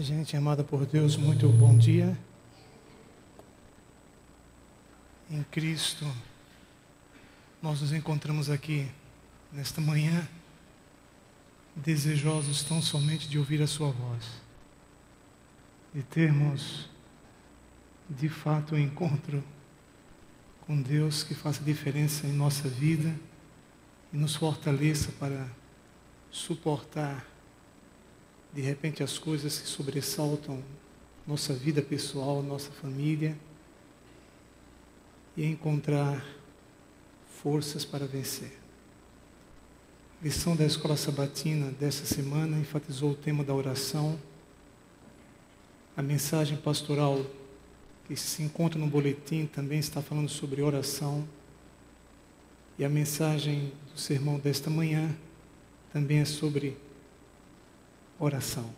Gente amada por Deus, muito bom dia. Em Cristo, nós nos encontramos aqui nesta manhã, desejosos tão somente de ouvir a sua voz, de termos de fato um encontro com Deus que faça diferença em nossa vida e nos fortaleça para suportar de repente as coisas que sobressaltam nossa vida pessoal, nossa família, e encontrar forças para vencer. A lição da Escola Sabatina dessa semana enfatizou o tema da oração. A mensagem pastoral que se encontra no boletim também está falando sobre oração. E a mensagem do sermão desta manhã também é sobre oração.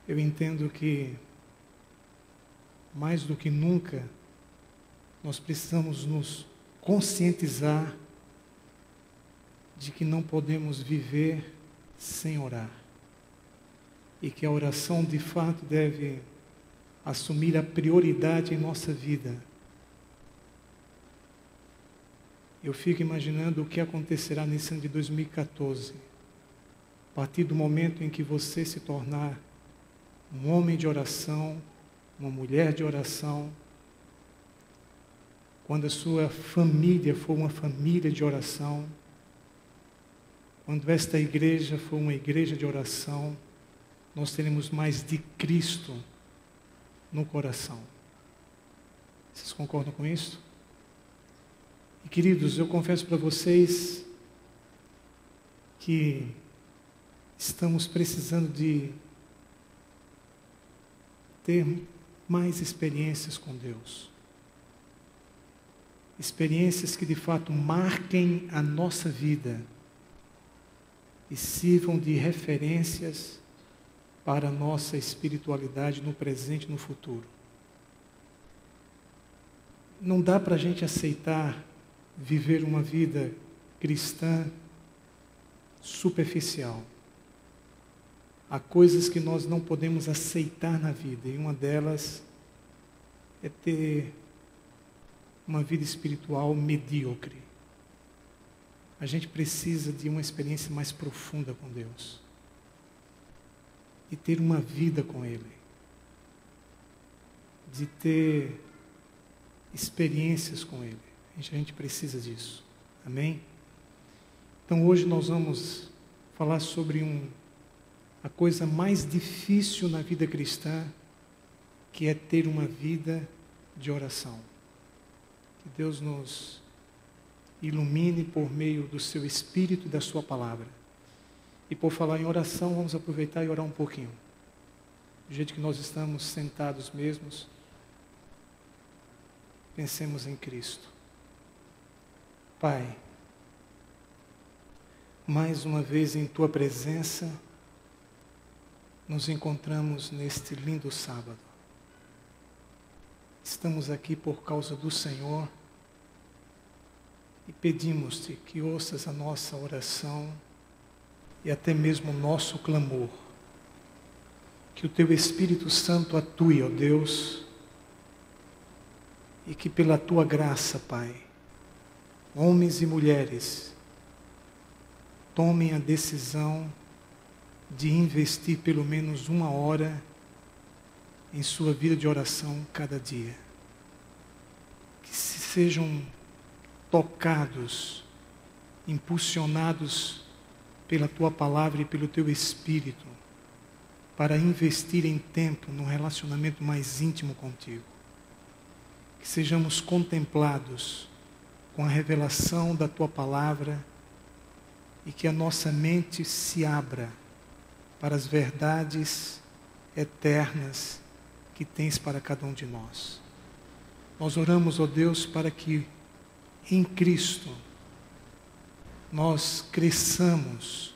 Eu entendo que, mais do que nunca, nós precisamos nos conscientizar de que não podemos viver sem orar. E que a oração, de fato, deve assumir a prioridade em nossa vida. Eu fico imaginando o que acontecerá nesse ano de 2014. A partir do momento em que você se tornar um homem de oração, uma mulher de oração, quando a sua família for uma família de oração, quando esta igreja for uma igreja de oração, nós teremos mais de Cristo no coração. Vocês concordam com isso? E queridos, eu confesso para vocês que estamos precisando de ter mais experiências com Deus. Experiências que de fato marquem a nossa vida e sirvam de referências para a nossa espiritualidade no presente e no futuro. Não dá para a gente aceitar viver uma vida cristã superficial. Há coisas que nós não podemos aceitar na vida, e uma delas é ter uma vida espiritual medíocre. A gente precisa de uma experiência mais profunda com Deus e ter uma vida com Ele, de ter experiências com Ele. A gente precisa disso. Amém? Então hoje nós vamos falar sobre a coisa mais difícil na vida cristã, que é ter uma vida de oração. Que Deus nos ilumine por meio do seu Espírito e da sua palavra. E por falar em oração, vamos aproveitar e orar um pouquinho. Do jeito que nós estamos sentados mesmos, pensemos em Cristo. Pai, mais uma vez em Tua presença, nos encontramos neste lindo sábado. Estamos aqui por causa do Senhor e pedimos-te que ouças a nossa oração e até mesmo o nosso clamor. Que o Teu Espírito Santo atue, ó Deus, e que pela Tua graça, Pai, homens e mulheres tomem a decisão de investir pelo menos 1 hora em sua vida de oração cada dia. Que sejam tocados, impulsionados pela Tua palavra e pelo Teu Espírito, para investir em tempo num relacionamento mais íntimo contigo. Que sejamos contemplados com a revelação da Tua palavra e que a nossa mente se abra para as verdades eternas que tens para cada um de nós. Nós oramos, ó Deus, para que em Cristo nós cresçamos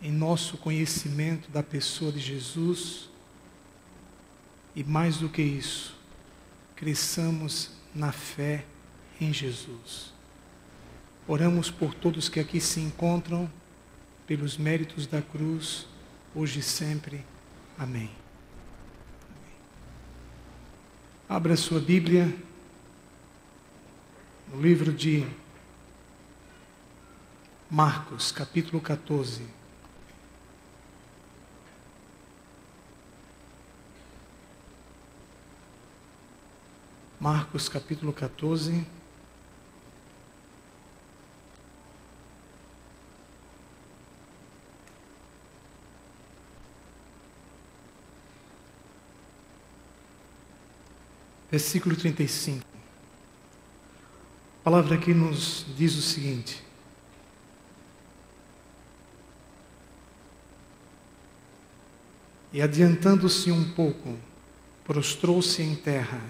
em nosso conhecimento da pessoa de Jesus e, mais do que isso, cresçamos na fé em Jesus. Oramos por todos que aqui se encontram, pelos méritos da cruz, hoje e sempre. Amém. Abra sua Bíblia no livro de Marcos, capítulo 14. Marcos, capítulo 14. Versículo 35. A palavra aqui nos diz o seguinte: e adiantando-se um pouco, prostrou-se em terra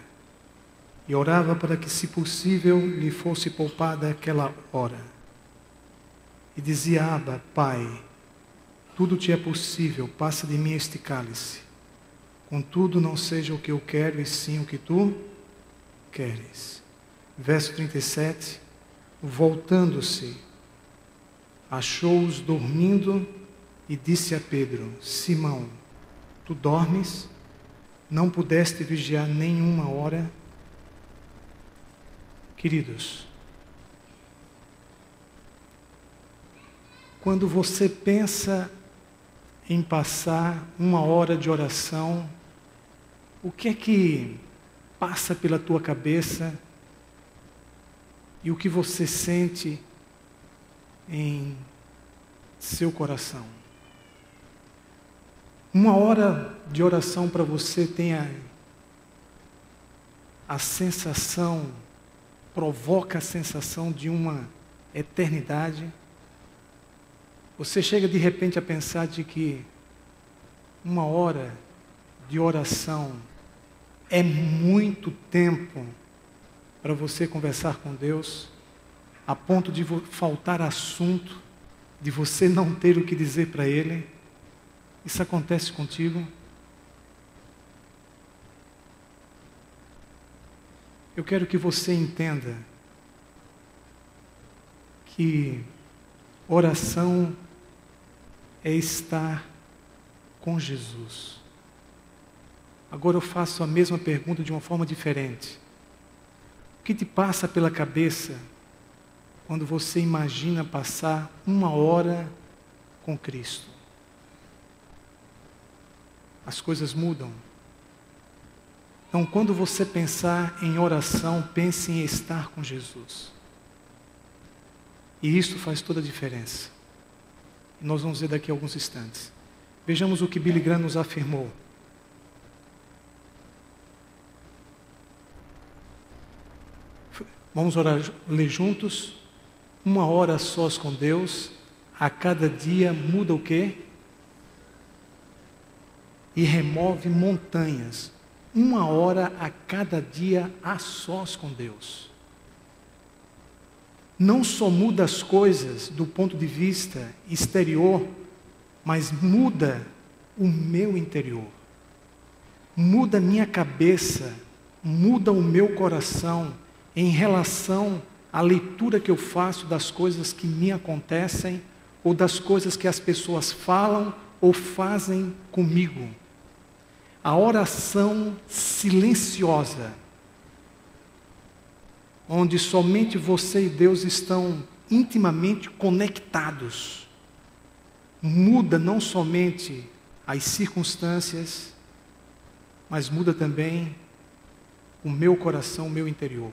e orava para que, se possível, lhe fosse poupada aquela hora. E dizia: Abba, Pai, tudo te é possível, passa de mim este cálice. Contudo, não seja o que eu quero, e sim o que tu queres. Verso 37, voltando-se, achou-os dormindo e disse a Pedro: Simão, tu dormes? Não pudeste vigiar nenhuma hora? Queridos, quando você pensa em passar uma hora de oração, o que é que passa pela tua cabeça e o que você sente em seu coração? Uma hora de oração para você tem a sensação, provoca a sensação de uma eternidade. Você chega de repente a pensar de que uma hora de oração é muito tempo para você conversar com Deus, a ponto de faltar assunto, de você não ter o que dizer para Ele. Isso acontece contigo? Eu quero que você entenda que oração é estar com Jesus. Agora eu faço a mesma pergunta de uma forma diferente. O que te passa pela cabeça quando você imagina passar uma hora com Cristo? As coisas mudam. Então, quando você pensar em oração, pense em estar com Jesus. E isso faz toda a diferença. E nós vamos ver daqui a alguns instantes. Vejamos o que Billy Graham nos afirmou. Vamos ler juntos. Uma hora a sós com Deus, a cada dia muda o quê? E remove montanhas. Uma hora a cada dia a sós com Deus. Não só muda as coisas do ponto de vista exterior, mas muda o meu interior. Muda a minha cabeça, muda o meu coração em relação à leitura que eu faço das coisas que me acontecem ou das coisas que as pessoas falam ou fazem comigo. A oração silenciosa, onde somente você e Deus estão intimamente conectados, muda não somente as circunstâncias, mas muda também o meu coração, o meu interior.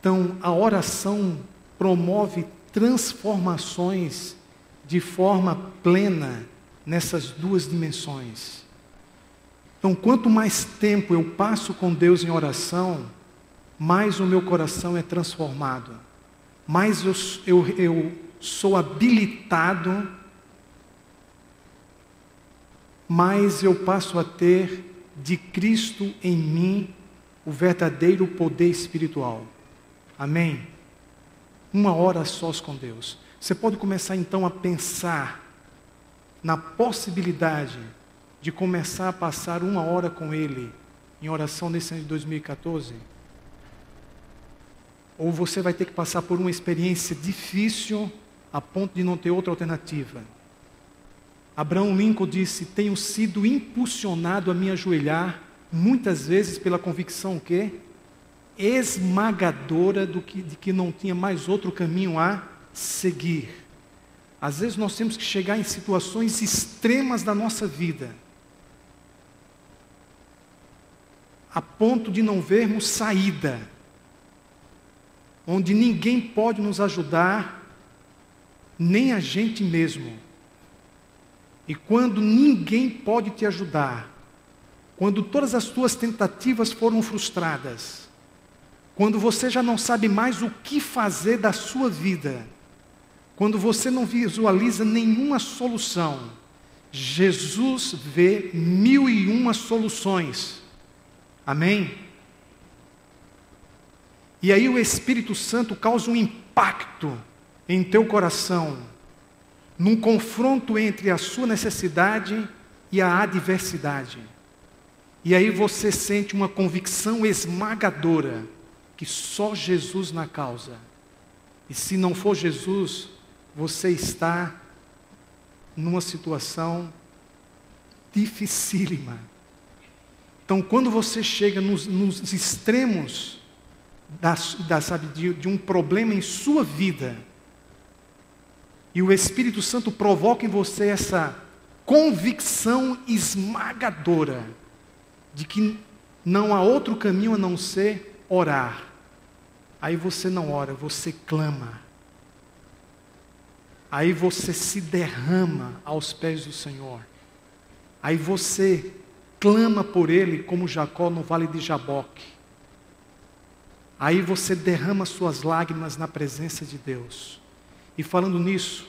Então, a oração promove transformações de forma plena nessas duas dimensões. Então, quanto mais tempo eu passo com Deus em oração, mais o meu coração é transformado, mais eu sou habilitado, mais eu passo a ter de Cristo em mim o verdadeiro poder espiritual. Amém? Uma hora a sós com Deus. Você pode começar então a pensar na possibilidade de começar a passar uma hora com Ele em oração nesse ano de 2014? Ou você vai ter que passar por uma experiência difícil a ponto de não ter outra alternativa? Abraham Lincoln disse: tenho sido impulsionado a me ajoelhar, muitas vezes pela convicção que esmagadora de que não tinha mais outro caminho a seguir. Às vezes nós temos que chegar em situações extremas da nossa vida, a ponto de não vermos saída, onde ninguém pode nos ajudar, nem a gente mesmo. E quando ninguém pode te ajudar, quando todas as tuas tentativas foram frustradas, quando você já não sabe mais o que fazer da sua vida, quando você não visualiza nenhuma solução, Jesus vê 1001 soluções. Amém? E aí o Espírito Santo causa um impacto em teu coração, num confronto entre a sua necessidade e a adversidade. E aí você sente uma convicção esmagadora que só Jesus na causa. E se não for Jesus, você está numa situação dificílima. Então, quando você chega nos extremos de um problema em sua vida, e o Espírito Santo provoca em você essa convicção esmagadora de que não há outro caminho a não ser orar. Aí você não ora, você clama. Aí você se derrama aos pés do Senhor. Aí você clama por Ele como Jacó no vale de Jaboque. Aí você derrama suas lágrimas na presença de Deus. E falando nisso,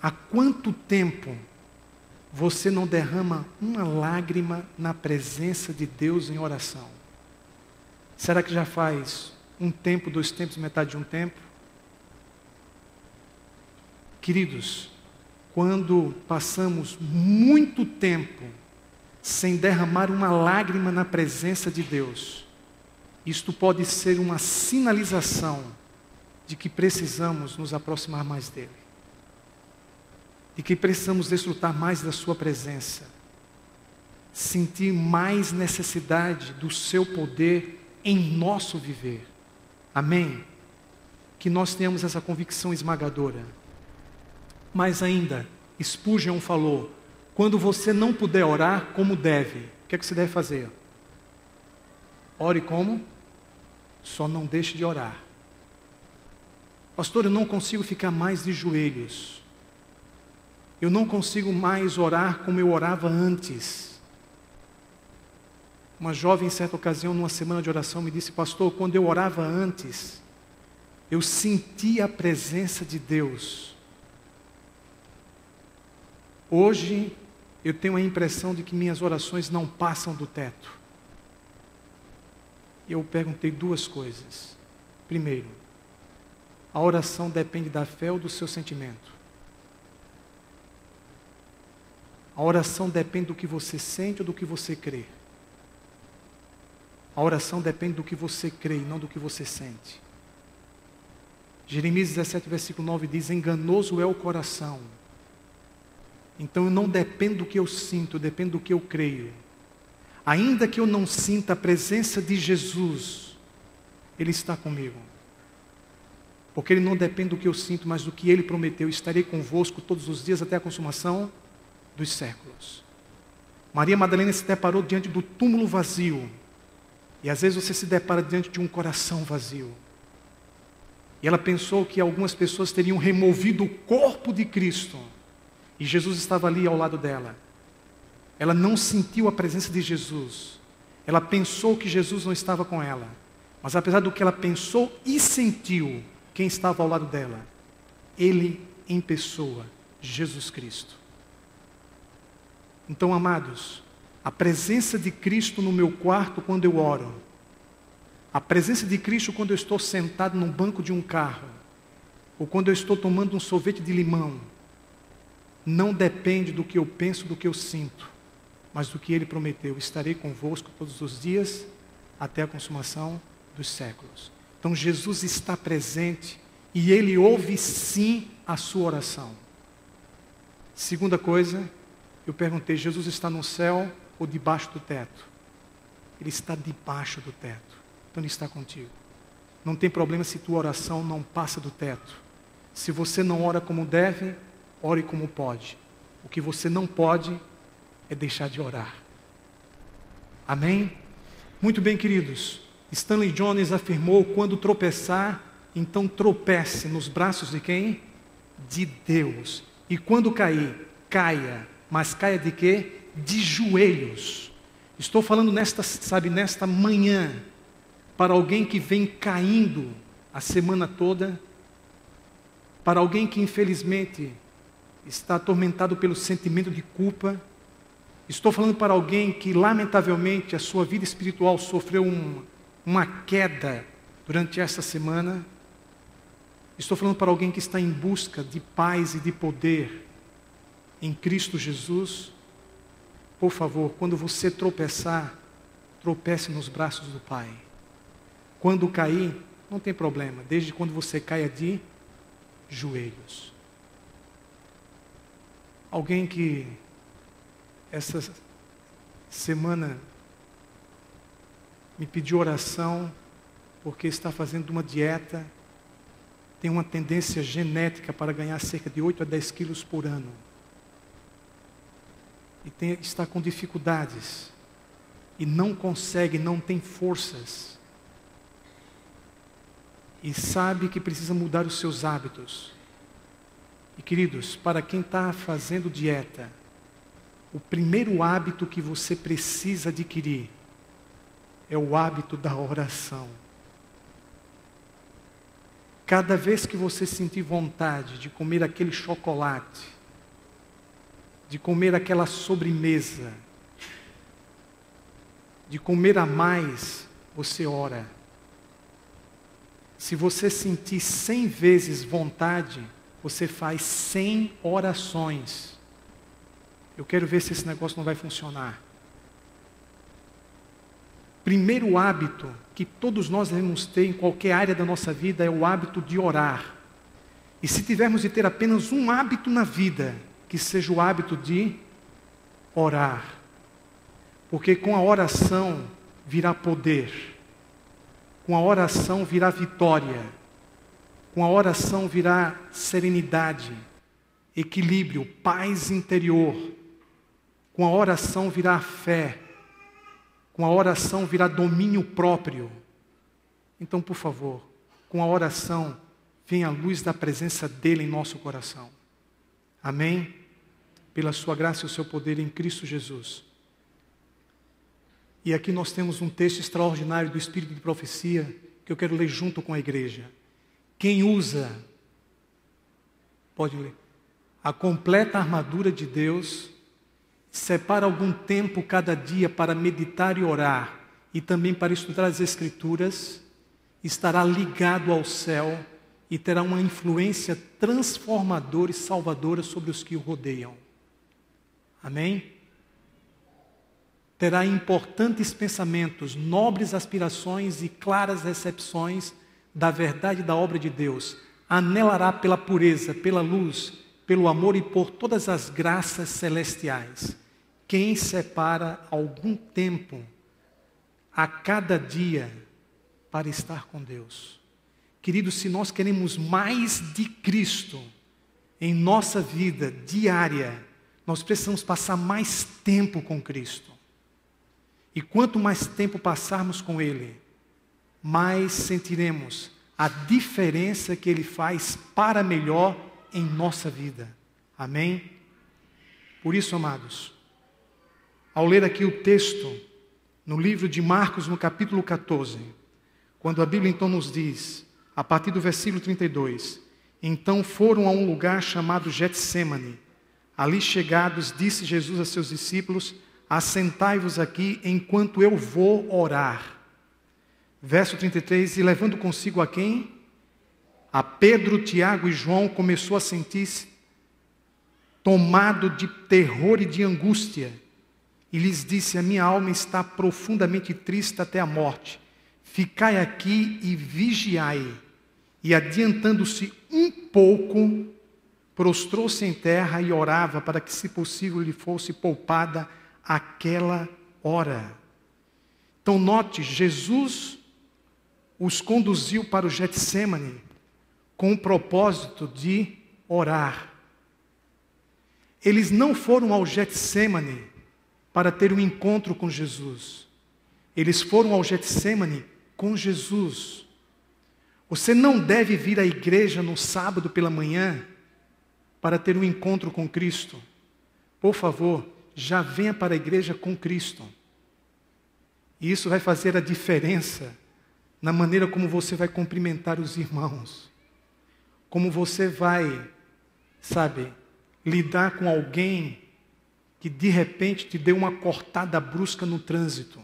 há quanto tempo você não derrama uma lágrima na presença de Deus em oração? Será que já faz um tempo, 2 tempos, metade de um tempo? Queridos, quando passamos muito tempo sem derramar uma lágrima na presença de Deus, isto pode ser uma sinalização de que precisamos nos aproximar mais dEle, de que precisamos desfrutar mais da sua presença, sentir mais necessidade do seu poder em nosso viver. Amém? Que nós tenhamos essa convicção esmagadora. Mas ainda, Spurgeon falou: quando você não puder orar como deve, o que é que você deve fazer? Ore como? Só não deixe de orar. Pastor, eu não consigo ficar mais de joelhos. Eu não consigo mais orar como eu orava antes. Uma jovem, em certa ocasião, numa semana de oração, me disse: pastor, quando eu orava antes, eu sentia a presença de Deus. Hoje, eu tenho a impressão de que minhas orações não passam do teto. Eu perguntei 2 coisas. Primeiro, a oração depende da fé ou do seu sentimento? A oração depende do que você sente ou do que você crê? A oração depende do que você crê e não do que você sente. Jeremias 17, versículo 9 diz: enganoso é o coração. Então eu não dependo do que eu sinto, eu dependo do que eu creio. Ainda que eu não sinta a presença de Jesus, Ele está comigo. Porque Ele não depende do que eu sinto, mas do que Ele prometeu: estarei convosco todos os dias até a consumação dos séculos. Maria Madalena se deparou diante do túmulo vazio. E às vezes você se depara diante de um coração vazio. E ela pensou que algumas pessoas teriam removido o corpo de Cristo. E Jesus estava ali ao lado dela. Ela não sentiu a presença de Jesus. Ela pensou que Jesus não estava com ela. Mas apesar do que ela pensou e sentiu, quem estava ao lado dela? Ele em pessoa, Jesus Cristo. Então, amados, a presença de Cristo no meu quarto quando eu oro, a presença de Cristo quando eu estou sentado num banco de um carro, ou quando eu estou tomando um sorvete de limão, não depende do que eu penso, do que eu sinto, mas do que Ele prometeu: estarei convosco todos os dias até a consumação dos séculos. Então Jesus está presente e Ele ouve sim a sua oração. Segunda coisa, Eu perguntei, Jesus está no céu ou debaixo do teto? Ele está debaixo do teto. Então Ele está contigo. Não tem problema se tua oração não passa do teto. Se você não ora como deve, ore como pode. O que você não pode é deixar de orar. Amém? Muito bem, queridos. Stanley Jones afirmou, quando tropeçar, então tropece nos braços de quem? De Deus. E quando cair, caia. Mas caia de quê? De joelhos. Estou falando nesta manhã, para alguém que vem caindo a semana toda, para alguém que infelizmente está atormentado pelo sentimento de culpa. Estou falando para alguém que lamentavelmente a sua vida espiritual sofreu uma queda durante esta semana. Estou falando para alguém que está em busca de paz e de poder em Cristo Jesus. Por favor, quando você tropeçar, tropece nos braços do Pai. Quando cair, não tem problema, desde quando você caia de joelhos. Alguém que essa semana me pediu oração porque está fazendo uma dieta, tem uma tendência genética para ganhar cerca de 8 a 10 quilos por ano. E está com dificuldades. E não consegue, não tem forças. E sabe que precisa mudar os seus hábitos. E queridos, para quem está fazendo dieta, o primeiro hábito que você precisa adquirir é o hábito da oração. Cada vez que você sentir vontade de comer aquele chocolate, de comer aquela sobremesa, de comer a mais, você ora. Se você sentir 100 vezes vontade, você faz 100 orações. Eu quero ver se esse negócio não vai funcionar. Primeiro hábito que todos nós devemos ter em qualquer área da nossa vida é o hábito de orar. E se tivermos de ter apenas um hábito na vida, que seja o hábito de orar. Porque com a oração virá poder. Com a oração virá vitória. Com a oração virá serenidade, equilíbrio, paz interior. Com a oração virá fé. Com a oração virá domínio próprio. Então, por favor, com a oração, venha a luz da presença dEle em nosso coração. Amém? Pela sua graça e o seu poder em Cristo Jesus. E aqui nós temos um texto extraordinário do Espírito de Profecia, que eu quero ler junto com a igreja. Quem usa, pode ler, a completa armadura de Deus, separa algum tempo cada dia para meditar e orar, e também para estudar as Escrituras, estará ligado ao céu e terá uma influência transformadora e salvadora sobre os que o rodeiam. Amém? Terá importantes pensamentos, nobres aspirações e claras recepções da verdade da obra de Deus. Anelará pela pureza, pela luz, pelo amor e por todas as graças celestiais. Quem separa algum tempo a cada dia para estar com Deus? Queridos, se nós queremos mais de Cristo em nossa vida diária, nós precisamos passar mais tempo com Cristo. E quanto mais tempo passarmos com Ele, mais sentiremos a diferença que Ele faz para melhor em nossa vida. Amém? Por isso, amados, ao ler aqui o texto, no livro de Marcos, no capítulo 14, quando a Bíblia então nos diz, a partir do versículo 32, então foram a um lugar chamado Getsêmani. Ali chegados, disse Jesus a seus discípulos, assentai-vos aqui enquanto eu vou orar. Verso 33, e levando consigo a quem? A Pedro, Tiago e João, começou a sentir-se tomado de terror e de angústia. E lhes disse, a minha alma está profundamente triste até a morte. Ficai aqui e vigiai. E adiantando-se um pouco, prostrou-se em terra e orava para que, se possível, lhe fosse poupada aquela hora. Então note, Jesus os conduziu para o Getsêmani com o propósito de orar. Eles não foram ao Getsêmani para ter um encontro com Jesus. Eles foram ao Getsêmani com Jesus. Você não deve vir à igreja no sábado pela manhã para ter um encontro com Cristo. Por favor, já venha para a igreja com Cristo. E isso vai fazer a diferença na maneira como você vai cumprimentar os irmãos. Como você vai, lidar com alguém que de repente te deu uma cortada brusca no trânsito.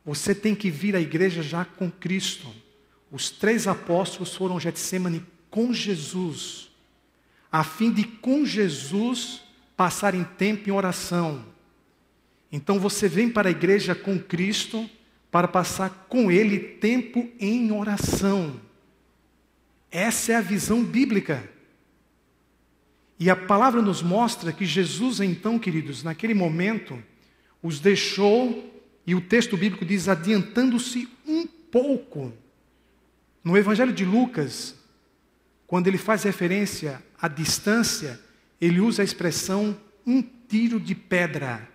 Você tem que vir à igreja já com Cristo. Os 3 apóstolos foram ao Getsêmani com Jesus, a fim de com Jesus passarem tempo em oração. Então você vem para a igreja com Cristo para passar com Ele tempo em oração. Essa é a visão bíblica. E a palavra nos mostra que Jesus, então, queridos, naquele momento, os deixou, e o texto bíblico diz, adiantando-se um pouco. No Evangelho de Lucas, quando ele faz referência à distância, ele usa a expressão um tiro de pedra.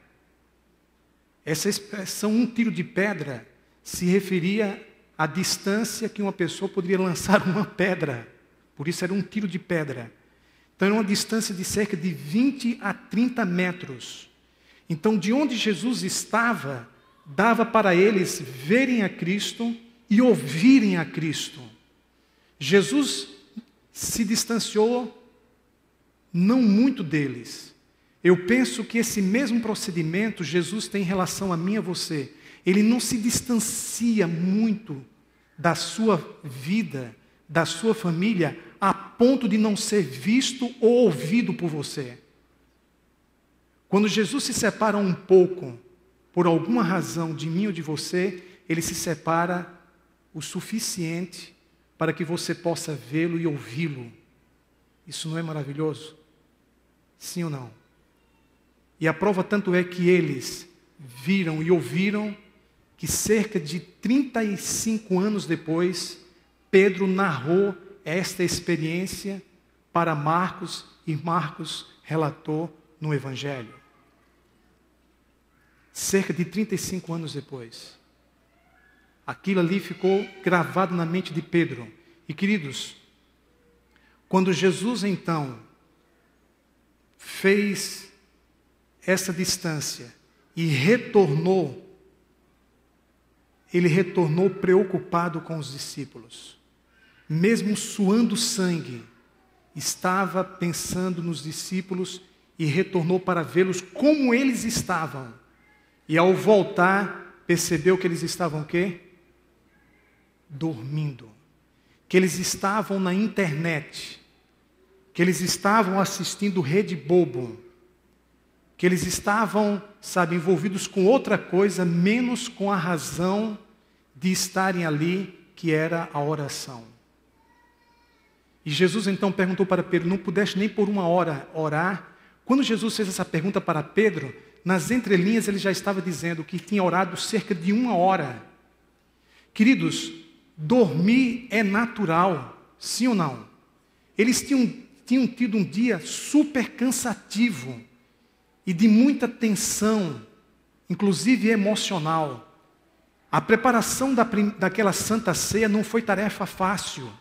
Essa expressão um tiro de pedra se referia à distância que uma pessoa poderia lançar uma pedra. Por isso era um tiro de pedra. Então era uma distância de cerca de 20 a 30 metros. Então de onde Jesus estava, dava para eles verem a Cristo e ouvirem a Cristo. Jesus se distanciou não muito deles. Eu penso que esse mesmo procedimento Jesus tem em relação a mim e a você. Ele não se distancia muito da sua vida, da sua família, a ponto de não ser visto ou ouvido por você. Quando Jesus se separa um pouco, por alguma razão de mim ou de você, ele se separa o suficiente para que você possa vê-lo e ouvi-lo. Isso não é maravilhoso? Sim ou não? E a prova tanto é que eles viram e ouviram que cerca de 35 anos depois, Pedro narrou esta experiência para Marcos e Marcos relatou no Evangelho. Cerca de 35 anos depois. Aquilo ali ficou gravado na mente de Pedro. E queridos, quando Jesus então fez essa distância e retornou, ele retornou preocupado com os discípulos. Mesmo suando sangue, estava pensando nos discípulos e retornou para vê-los como eles estavam. E ao voltar, percebeu que eles estavam o quê? Dormindo. Que eles estavam na internet. Que eles estavam assistindo Rede Bobo. Que eles estavam, envolvidos com outra coisa, menos com a razão de estarem ali, que era a oração. E Jesus então perguntou para Pedro, não pudeste nem por uma hora orar? Quando Jesus fez essa pergunta para Pedro, nas entrelinhas ele já estava dizendo que tinha orado cerca de 1 hora. Queridos, dormir é natural, sim ou não? Eles tinham tido um dia super cansativo e de muita tensão, inclusive emocional. A preparação daquela Santa Ceia não foi tarefa fácil.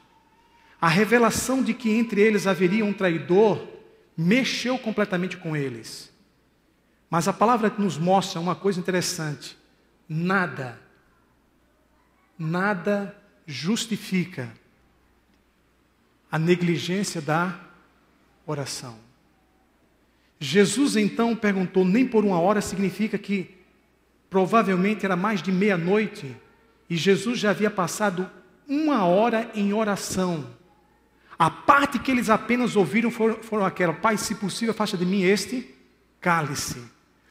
A revelação de que entre eles haveria um traidor mexeu completamente com eles. Mas a palavra nos mostra uma coisa interessante. Nada justifica a negligência da oração. Jesus então perguntou, nem por 1 hora significa que provavelmente era mais de meia-noite e Jesus já havia passado 1 hora em oração. A parte que eles apenas ouviram foram aquela, Pai, se possível, afasta de mim este cálice.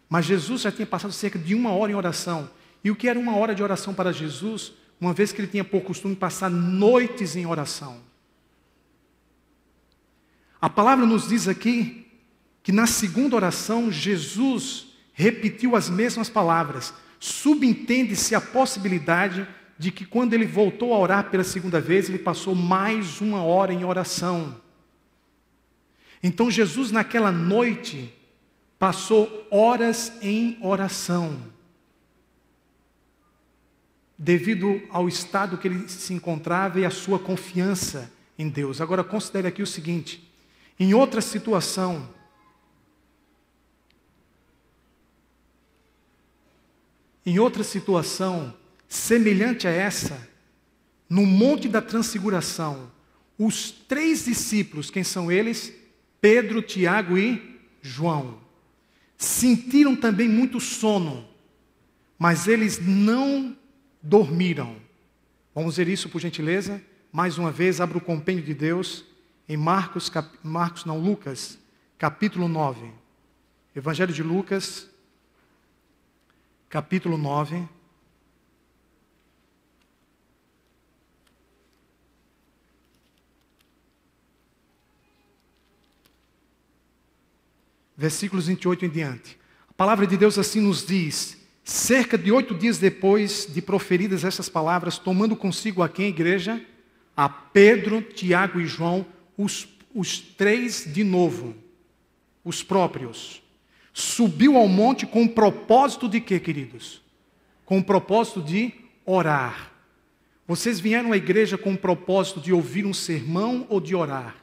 Mas Jesus já tinha passado cerca de 1 hora em oração. E o que era 1 hora de oração para Jesus, uma vez que ele tinha por costume passar noites em oração? A palavra nos diz aqui que na segunda oração, Jesus repetiu as mesmas palavras. Subentende-se a possibilidade de que quando ele voltou a orar pela segunda vez, ele passou mais 1 hora em oração. Então Jesus naquela noite passou horas em oração, devido ao estado que ele se encontrava e a sua confiança em Deus. Agora considere aqui o seguinte, em outra situação, semelhante a essa, no Monte da Transfiguração, os 3 discípulos, quem são eles? Pedro, Tiago e João, sentiram também muito sono, mas eles não dormiram. Vamos ver isso por gentileza? Mais uma vez, abra o compêndio de Deus em Lucas, capítulo 9. Evangelho de Lucas, capítulo 9. Versículos 28 em diante. A palavra de Deus assim nos diz: cerca de 8 dias depois de proferidas essas palavras, tomando consigo a quem, igreja? A Pedro, Tiago e João, os 3 de novo, os próprios. Subiu ao monte com o propósito de quê, queridos? Com o propósito de orar. Vocês vieram à igreja com o propósito de ouvir um sermão ou de orar?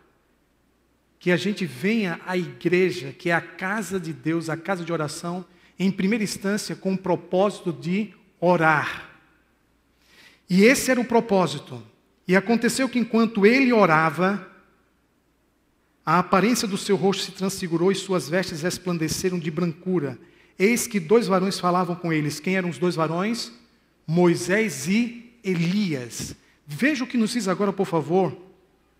Que a gente venha à igreja, que é a casa de Deus, a casa de oração, em primeira instância com o propósito de orar. E esse era o propósito. E aconteceu que enquanto ele orava, a aparência do seu rosto se transfigurou e suas vestes resplandeceram de brancura. Eis que 2 varões falavam com eles. Quem eram os 2 varões? Moisés e Elias. Veja o que nos diz agora, por favor.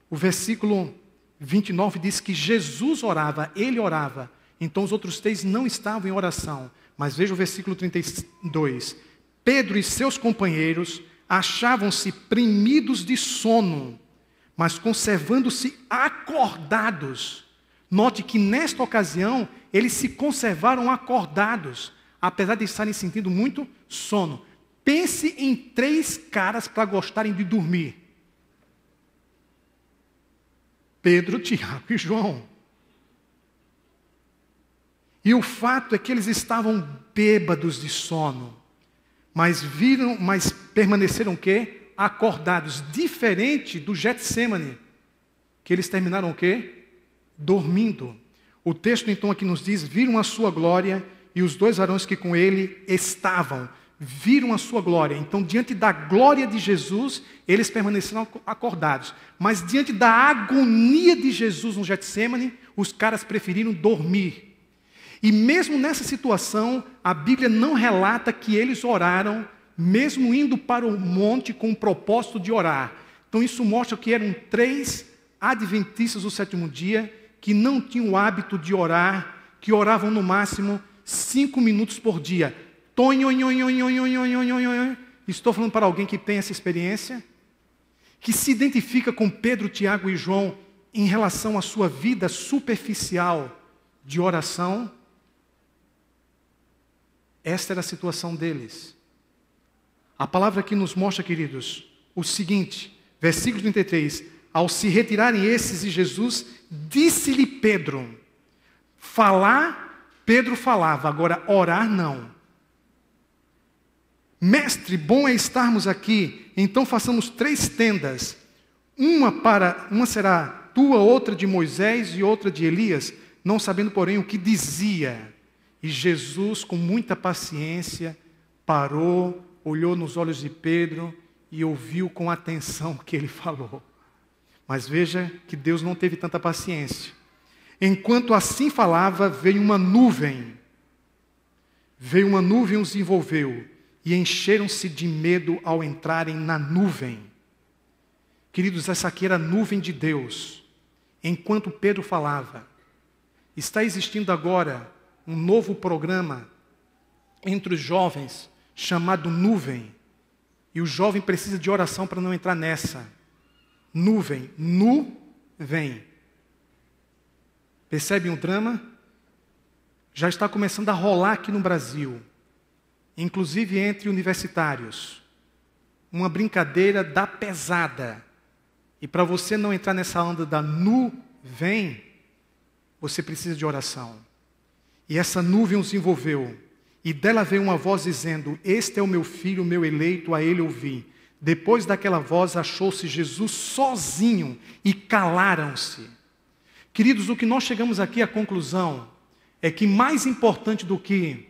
O versículo 29 diz que Jesus orava, ele orava. Então os outros 3 não estavam em oração. Mas veja o versículo 32. Pedro e seus companheiros achavam-se primidos de sono, mas conservando-se acordados. Note que nesta ocasião, eles se conservaram acordados, apesar de estarem sentindo muito sono. Pense em 3 caras para gostarem de dormir: Pedro, Tiago e João. E o fato é que eles estavam bêbados de sono, mas permaneceram o quê? Acordados, diferente do Getsemane, que eles terminaram o quê? Dormindo. O texto então aqui nos diz: viram a sua glória, e os 2 varões que com ele estavam, viram a sua glória. Então, diante da glória de Jesus, eles permaneceram acordados. Mas diante da agonia de Jesus no Getsemane, os caras preferiram dormir. E mesmo nessa situação, a Bíblia não relata que eles oraram, mesmo indo para o monte com o propósito de orar. Então isso mostra que eram 3 adventistas do 7º dia, que não tinham o hábito de orar, que oravam no máximo 5 minutos por dia. Estou falando para alguém que tem essa experiência, que se identifica com Pedro, Tiago e João em relação à sua vida superficial de oração. Esta era a situação deles. A palavra aqui nos mostra, queridos, o seguinte, versículo 33, ao se retirarem esses de Jesus, disse-lhe Pedro, falar, Pedro falava, agora orar não. Mestre, bom é estarmos aqui, então façamos 3 tendas, uma será tua, outra de Moisés e outra de Elias, não sabendo, porém, o que dizia. E Jesus, com muita paciência, parou, olhou nos olhos de Pedro e ouviu com atenção o que ele falou. Mas veja que Deus não teve tanta paciência. Enquanto assim falava, veio uma nuvem os envolveu e encheram-se de medo ao entrarem na nuvem. Queridos, essa aqui era a nuvem de Deus. Enquanto Pedro falava, está existindo agora um novo programa entre os jovens, chamado Nuvem. E o jovem precisa de oração para não entrar nessa. Nuvem, nu, vem. Percebem o drama? Já está começando a rolar aqui no Brasil, inclusive entre universitários, uma brincadeira da pesada. E para você não entrar nessa onda da nuvem, você precisa de oração. E essa nuvem os envolveu. E dela veio uma voz dizendo: este é o meu filho, o meu eleito, a ele ouvi. Depois daquela voz achou-se Jesus sozinho e calaram-se. Queridos, o que nós chegamos aqui à conclusão é que mais importante do que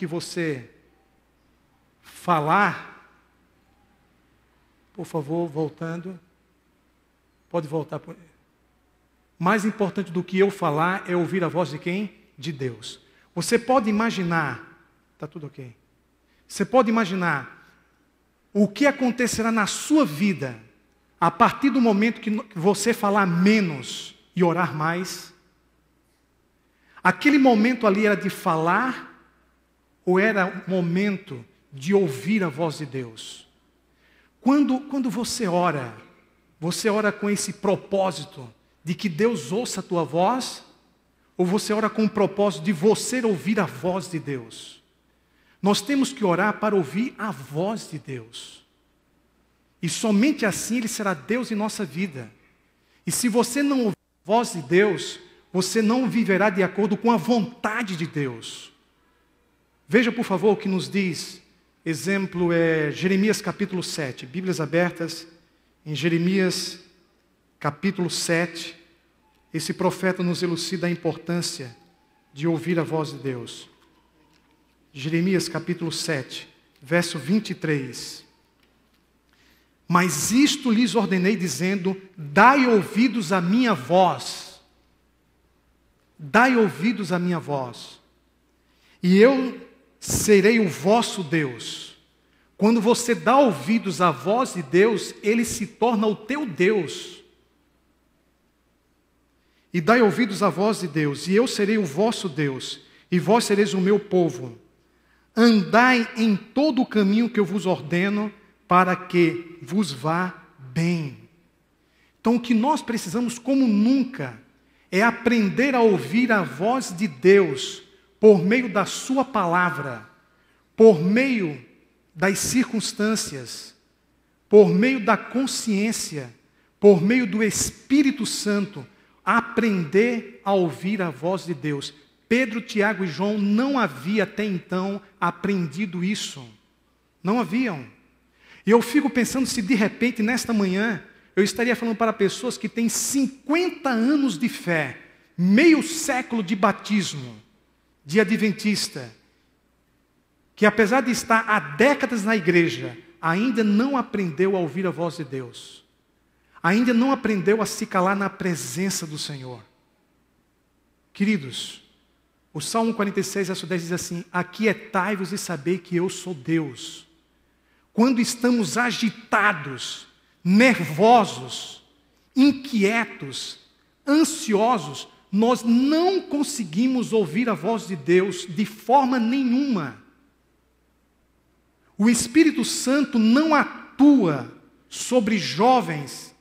você falar, por favor, voltando, pode voltar. Mais importante do que eu falar é ouvir a voz de quem? De Deus. Você pode imaginar, está tudo ok? Você pode imaginar o que acontecerá na sua vida a partir do momento que você falar menos e orar mais? Aquele momento ali era de falar ou era momento de ouvir a voz de Deus? Quando você ora com esse propósito de que Deus ouça a tua voz, ou você ora com o propósito de você ouvir a voz de Deus? Nós temos que orar para ouvir a voz de Deus. E somente assim Ele será Deus em nossa vida. E se você não ouvir a voz de Deus, você não viverá de acordo com a vontade de Deus. Veja, por favor, o que nos diz. Exemplo é Jeremias capítulo 7. Bíblias abertas em Jeremias capítulo 7. Esse profeta nos elucida a importância de ouvir a voz de Deus. Jeremias capítulo 7, verso 23. Mas isto lhes ordenei dizendo: dai ouvidos à minha voz. Dai ouvidos à minha voz. E eu serei o vosso Deus. Quando você dá ouvidos à voz de Deus, Ele se torna o teu Deus. E dai ouvidos à voz de Deus, e eu serei o vosso Deus, e vós sereis o meu povo. Andai em todo o caminho que eu vos ordeno, para que vos vá bem. Então, o que nós precisamos, como nunca, é aprender a ouvir a voz de Deus por meio da sua palavra, por meio das circunstâncias, por meio da consciência, por meio do Espírito Santo, aprender a ouvir a voz de Deus. Pedro, Tiago e João não haviam até então aprendido isso. Não haviam. E eu fico pensando se de repente, nesta manhã, eu estaria falando para pessoas que têm 50 anos de fé, meio século de batismo, de adventista, que apesar de estar há décadas na igreja, ainda não aprendeu a ouvir a voz de Deus. Ainda não aprendeu a se calar na presença do Senhor. Queridos, o Salmo 46, verso 10 diz assim: aquietai-vos e sabei que eu sou Deus. Quando estamos agitados, nervosos, inquietos, ansiosos, nós não conseguimos ouvir a voz de Deus de forma nenhuma. O Espírito Santo não atua sobre jovens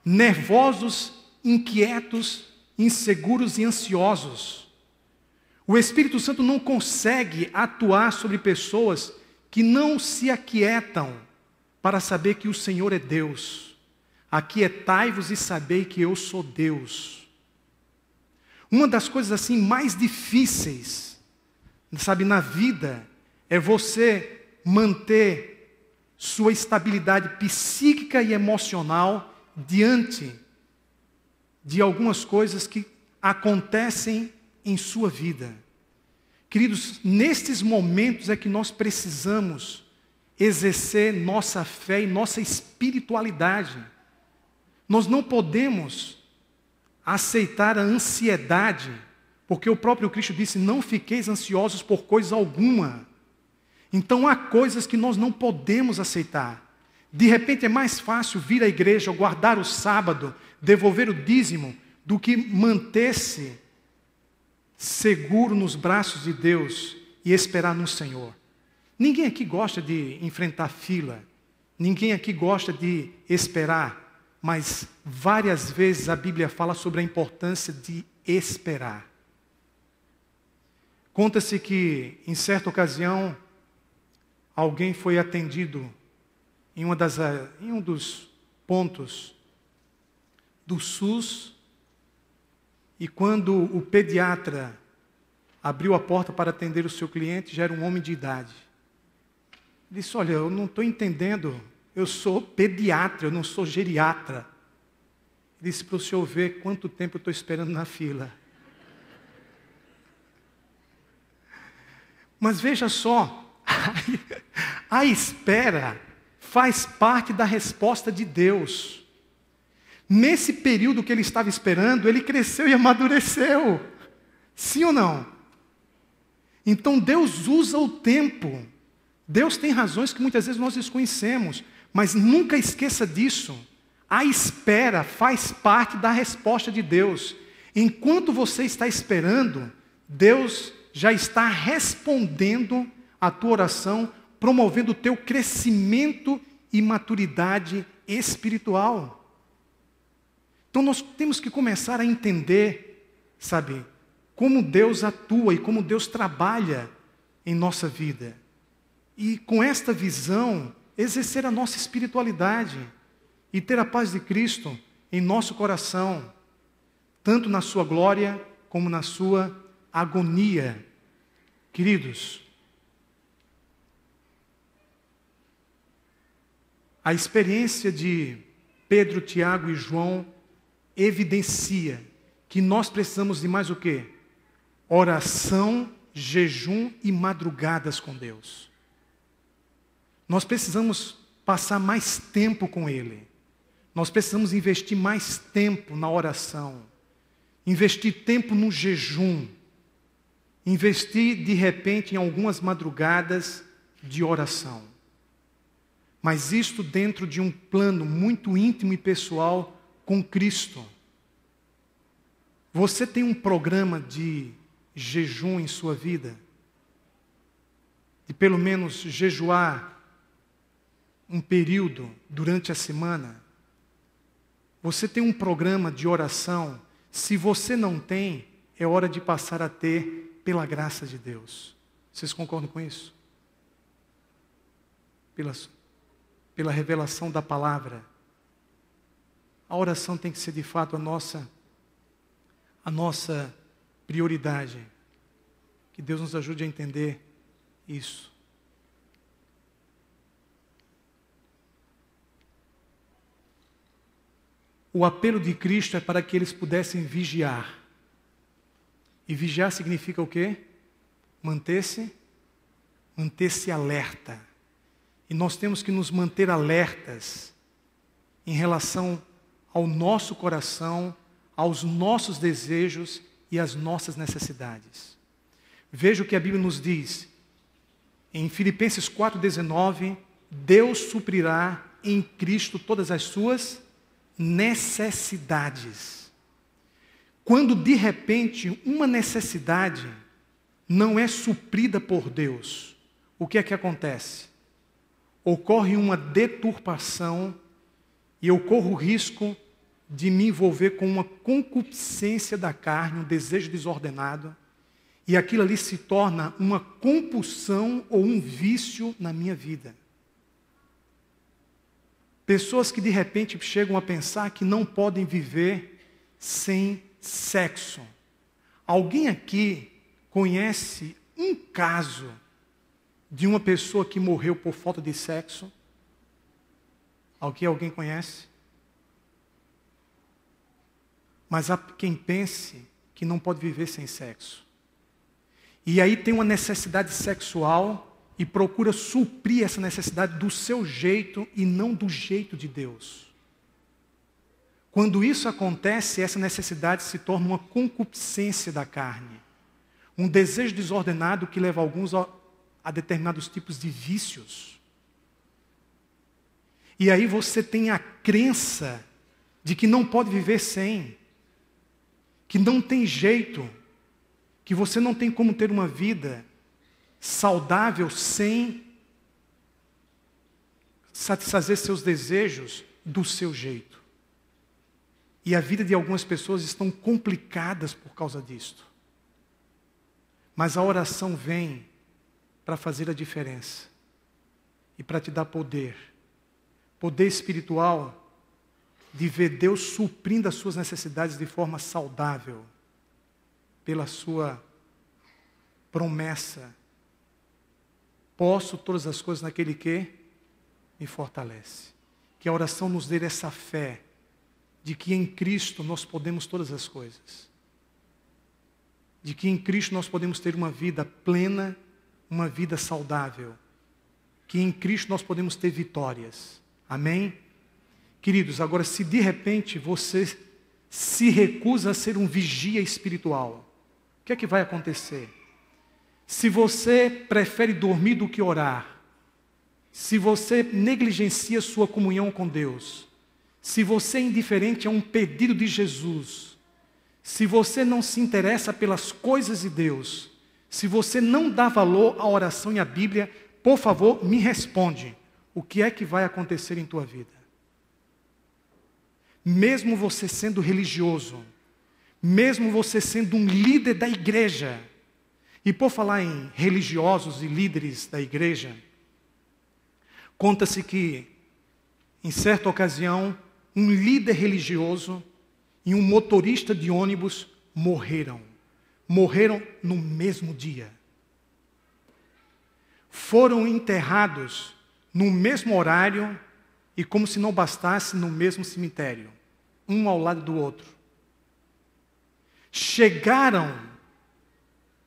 nervosos, inquietos, inseguros e ansiosos. O Espírito Santo não consegue atuar sobre pessoas que não se aquietam para saber que o Senhor é Deus. Aquietai-vos e sabei que eu sou Deus. Uma das coisas assim mais difíceis, sabe, na vida, é você manter sua estabilidade psíquica e emocional diante de algumas coisas que acontecem em sua vida. Queridos, nestes momentos é que nós precisamos exercer nossa fé e nossa espiritualidade. Nós não podemos aceitar a ansiedade, porque o próprio Cristo disse: não fiqueis ansiosos por coisa alguma. Então há coisas que nós não podemos aceitar. De repente é mais fácil vir à igreja, guardar o sábado, devolver o dízimo, do que manter-se seguro nos braços de Deus e esperar no Senhor. Ninguém aqui gosta de enfrentar fila. Ninguém aqui gosta de esperar. mas várias vezes a Bíblia fala sobre a importância de esperar. Conta-se que, em certa ocasião, alguém foi atendido em um dos pontos do SUS, e quando o pediatra abriu a porta para atender o seu cliente, já era um homem de idade. Ele disse: olha, eu não estou entendendo, eu sou pediatra, eu não sou geriatra. Ele disse: para o senhor ver quanto tempo eu estou esperando na fila. Mas veja só, a espera faz parte da resposta de Deus. Nesse período que ele estava esperando, ele cresceu e amadureceu. Sim ou não? Então Deus usa o tempo. Deus tem razões que muitas vezes nós desconhecemos, mas nunca esqueça disso. A espera faz parte da resposta de Deus. Enquanto você está esperando, Deus já está respondendo a tua oração, promovendo o teu crescimento e maturidade espiritual. Então nós temos que começar a entender, sabe, como Deus atua e como Deus trabalha em nossa vida. E com esta visão, exercer a nossa espiritualidade e ter a paz de Cristo em nosso coração, tanto na sua glória como na sua agonia. Queridos, a experiência de Pedro, Tiago e João evidencia que nós precisamos de mais o quê? Oração, jejum e madrugadas com Deus. Nós precisamos passar mais tempo com Ele. Nós precisamos investir mais tempo na oração. Investir tempo no jejum. Investir, de repente, em algumas madrugadas de oração. Mas isto dentro de um plano muito íntimo e pessoal com Cristo. Você tem um programa de jejum em sua vida? De pelo menos jejuar um período durante a semana? Você tem um programa de oração? Se você não tem, é hora de passar a ter pela graça de Deus. Vocês concordam com isso? Pela revelação da palavra. A oração tem que ser de fato a nossa prioridade. Que Deus nos ajude a entender isso. O apelo de Cristo é para que eles pudessem vigiar. E vigiar significa o quê? Manter-se alerta. E nós temos que nos manter alertas em relação ao nosso coração, aos nossos desejos e às nossas necessidades. Veja o que a Bíblia nos diz. Em Filipenses 4,19, Deus suprirá em Cristo todas as suas necessidades. Quando de repente uma necessidade não é suprida por Deus, o que é que acontece? Ocorre uma deturpação e eu corro o risco de me envolver com uma concupiscência da carne, um desejo desordenado, e aquilo ali se torna uma compulsão ou um vício na minha vida. Pessoas que de repente chegam a pensar que não podem viver sem sexo. Alguém aqui conhece um caso de uma pessoa que morreu por falta de sexo? Alguém conhece? Mas há quem pense que não pode viver sem sexo. E aí tem uma necessidade sexual e procura suprir essa necessidade do seu jeito e não do jeito de Deus. Quando isso acontece, essa necessidade se torna uma concupiscência da carne. Um desejo desordenado que leva alguns a determinados tipos de vícios. E aí você tem a crença de que não pode viver sem, que não tem jeito, que você não tem como ter uma vida saudável sem satisfazer seus desejos do seu jeito. E a vida de algumas pessoas estão complicadas por causa disto. Mas a oração vem para fazer a diferença. E para te dar poder. Poder espiritual de ver Deus suprindo as suas necessidades de forma saudável. Pela sua promessa. Posso todas as coisas naquele que me fortalece. Que a oração nos dê essa fé de que em Cristo nós podemos todas as coisas. De que em Cristo nós podemos ter uma vida plena, uma vida saudável. Que em Cristo nós podemos ter vitórias. Amém? Queridos, agora se de repente você se recusa a ser um vigia espiritual, o que é que vai acontecer? Se você prefere dormir do que orar, se você negligencia sua comunhão com Deus, se você é indiferente a um pedido de Jesus, se você não se interessa pelas coisas de Deus, se você não dá valor à oração e à Bíblia, por favor, me responde. O que é que vai acontecer em tua vida? Mesmo você sendo religioso, mesmo você sendo um líder da igreja, e por falar em religiosos e líderes da igreja, conta-se que, em certa ocasião, um líder religioso e um motorista de ônibus morreram. Morreram no mesmo dia. Foram enterrados no mesmo horário e, como se não bastasse, no mesmo cemitério. Um ao lado do outro. Chegaram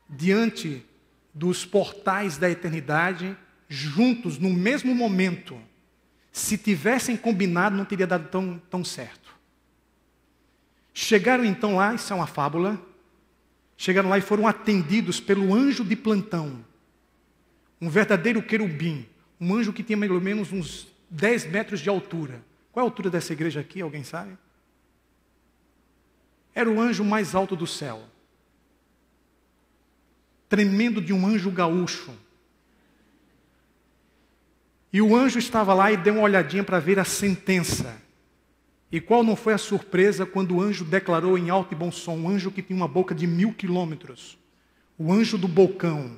diante dos portais da eternidade, juntos, no mesmo momento. Se tivessem combinado, não teria dado tão certo. Chegaram então lá, isso é uma fábula, chegaram lá e foram atendidos pelo anjo de plantão. Um verdadeiro querubim, um anjo que tinha mais ou menos uns 10 metros de altura. Qual é a altura dessa igreja aqui, alguém sabe? Era o anjo mais alto do céu. Tremendo de um anjo gaúcho. E o anjo estava lá e deu uma olhadinha para ver a sentença. E qual não foi a surpresa quando o anjo declarou em alto e bom som, um anjo que tinha uma boca de 1000 quilômetros, o anjo do bocão.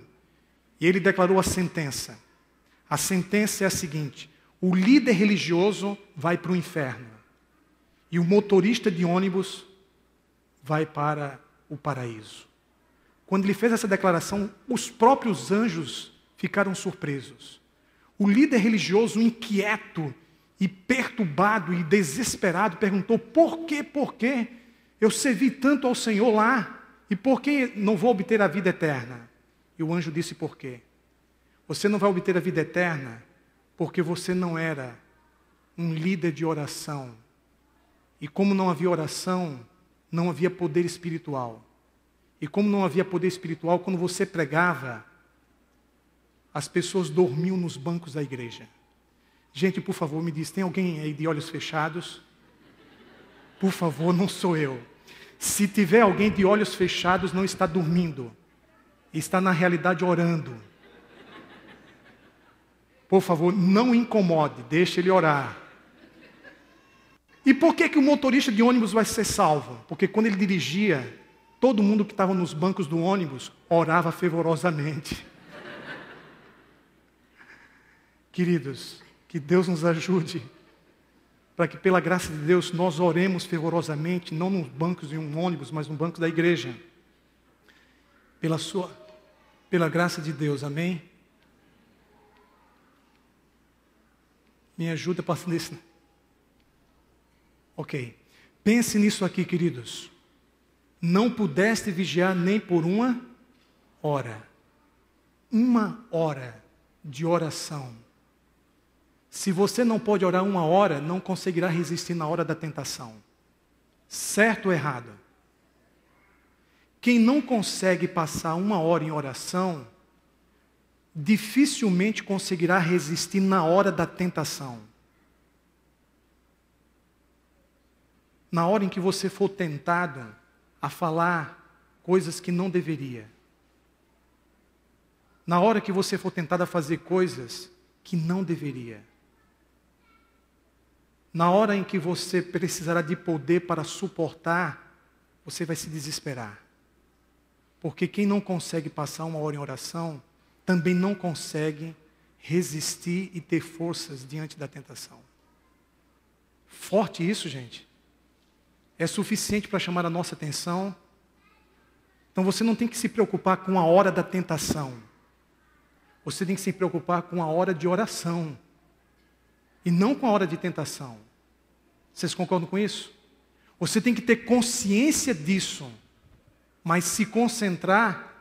E ele declarou a sentença. A sentença é a seguinte: o líder religioso vai para o inferno. E o motorista de ônibus vai para o paraíso. Quando ele fez essa declaração, os próprios anjos ficaram surpresos. O líder religioso, inquieto e perturbado e desesperado, perguntou: por quê? Eu servi tanto ao Senhor lá, e por que não vou obter a vida eterna? E o anjo disse: por quê? Você não vai obter a vida eterna porque você não era um líder de oração. E como não havia oração, não havia poder espiritual. E como não havia poder espiritual, quando você pregava, as pessoas dormiam nos bancos da igreja. Gente, por favor, me diz, tem alguém aí de olhos fechados? Por favor, não sou eu. Se tiver alguém de olhos fechados, não está dormindo. Está na realidade orando. Por favor, não incomode, deixe ele orar. E por que o motorista de ônibus vai ser salvo? Porque quando ele dirigia, todo mundo que estava nos bancos do ônibus orava fervorosamente. Queridos, que Deus nos ajude, para que pela graça de Deus nós oremos fervorosamente, não nos bancos de um ônibus, mas no banco da igreja. Pela graça de Deus, amém? Me ajuda passando isso. Ok. Pense nisso aqui, queridos. Não pudeste vigiar nem por uma hora. Uma hora de oração. Se você não pode orar uma hora, não conseguirá resistir na hora da tentação. Certo ou errado? Quem não consegue passar uma hora em oração, dificilmente conseguirá resistir na hora da tentação. Na hora em que você for tentado a falar coisas que não deveria. Na hora que você for tentado a fazer coisas que não deveria. na hora em que você precisará de poder para suportar, você vai se desesperar. Porque quem não consegue passar uma hora em oração, também não consegue resistir e ter forças diante da tentação. Forte isso, gente. É suficiente para chamar a nossa atenção. Então você não tem que se preocupar com a hora da tentação. Você tem que se preocupar com a hora de oração. E não com a hora de tentação. Vocês concordam com isso? Você tem que ter consciência disso, mas se concentrar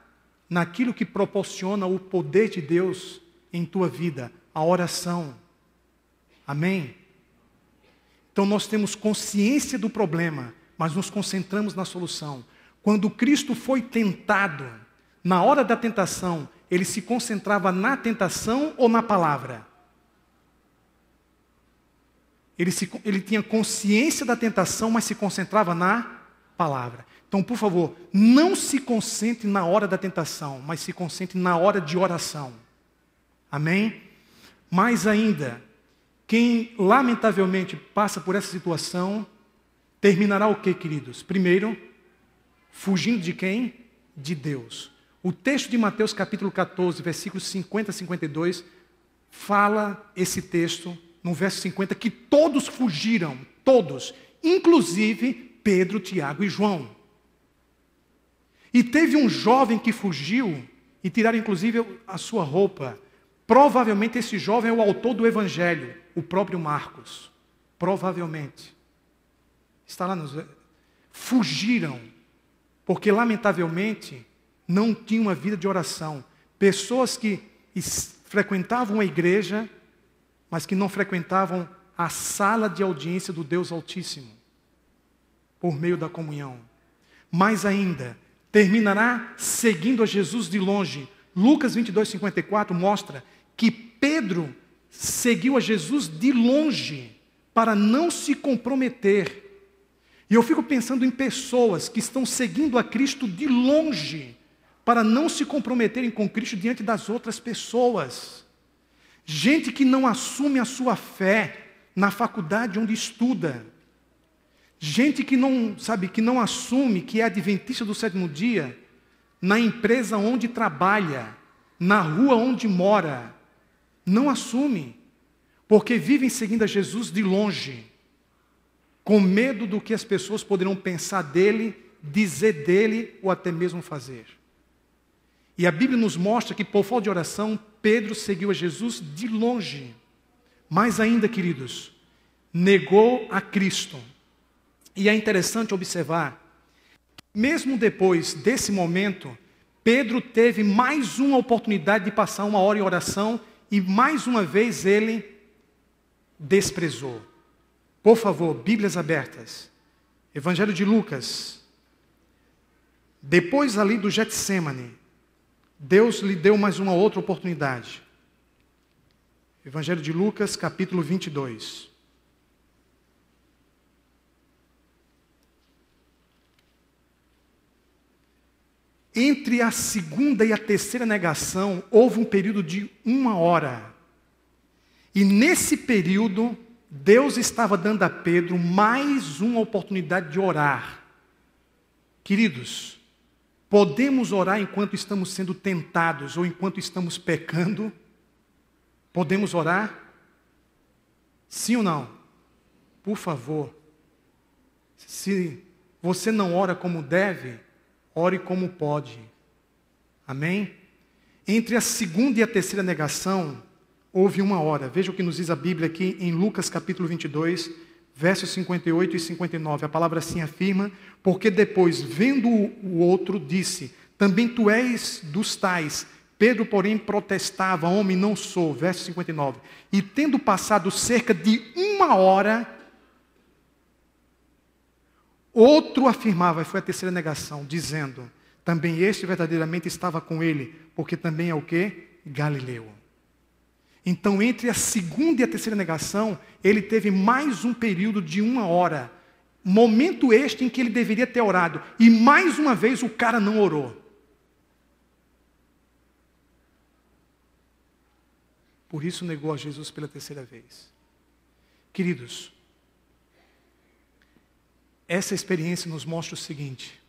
naquilo que proporciona o poder de Deus em tua vida, a oração. Amém? Então nós temos consciência do problema, mas nos concentramos na solução. Quando Cristo foi tentado, na hora da tentação, ele se concentrava na tentação ou na palavra? Ele tinha consciência da tentação, mas se concentrava na palavra. Então, por favor, não se concentre na hora da tentação, mas se concentre na hora de oração. Amém? Mais ainda, quem lamentavelmente passa por essa situação, terminará o quê, queridos? Primeiro, fugindo de quem? De Deus. O texto de Mateus capítulo 14, versículos 50 a 52, fala esse texto, no verso 50, que todos fugiram, todos, inclusive Pedro, Tiago e João. E teve um jovem que fugiu, e tiraram inclusive a sua roupa. Provavelmente esse jovem é o autor do Evangelho, o próprio Marcos. Provavelmente. Está lá nos... Fugiram, porque lamentavelmente não tinham uma vida de oração. Pessoas que frequentavam a igreja, mas que não frequentavam a sala de audiência do Deus Altíssimo, por meio da comunhão. Mais ainda, terminará seguindo a Jesus de longe. Lucas 22, 54 mostra que Pedro seguiu a Jesus de longe, para não se comprometer. E eu fico pensando em pessoas que estão seguindo a Cristo de longe, para não se comprometerem com Cristo diante das outras pessoas. Gente que não assume a sua fé na faculdade onde estuda. Gente que não assume que é adventista do sétimo dia na empresa onde trabalha, na rua onde mora. Não assume, porque vivem seguindo a Jesus de longe, com medo do que as pessoas poderão pensar dele, dizer dele ou até mesmo fazer. E a Bíblia nos mostra que por falta de oração, Pedro seguiu a Jesus de longe. Mais ainda, queridos, negou a Cristo. E é interessante observar, mesmo depois desse momento, Pedro teve mais uma oportunidade de passar uma hora em oração e mais uma vez ele desprezou. Por favor, Bíblias abertas. Evangelho de Lucas. Depois ali do Getsemane, Deus lhe deu mais uma outra oportunidade. Evangelho de Lucas, capítulo 22. Entre a segunda e a terceira negação, houve um período de 1 hora. E nesse período, Deus estava dando a Pedro mais uma oportunidade de orar. Queridos, podemos orar enquanto estamos sendo tentados ou enquanto estamos pecando? Podemos orar? Sim ou não? Por favor. Se você não ora como deve, ore como pode. Amém? Entre a segunda e a terceira negação, houve 1 hora. Veja o que nos diz a Bíblia aqui em Lucas capítulo 22, versos 58 e 59. A palavra assim afirma: porque depois, vendo o outro, disse: também tu és dos tais. Pedro, porém, protestava: homem, não sou. Verso 59. E tendo passado cerca de 1 hora, outro afirmava, e foi a terceira negação, dizendo: também este verdadeiramente estava com ele, porque também é o quê? Galileu. Então, entre a segunda e a terceira negação, ele teve mais um período de 1 hora. Momento este em que ele deveria ter orado. E mais uma vez o cara não orou. Por isso negou a Jesus pela terceira vez. Queridos, essa experiência nos mostra o seguinte: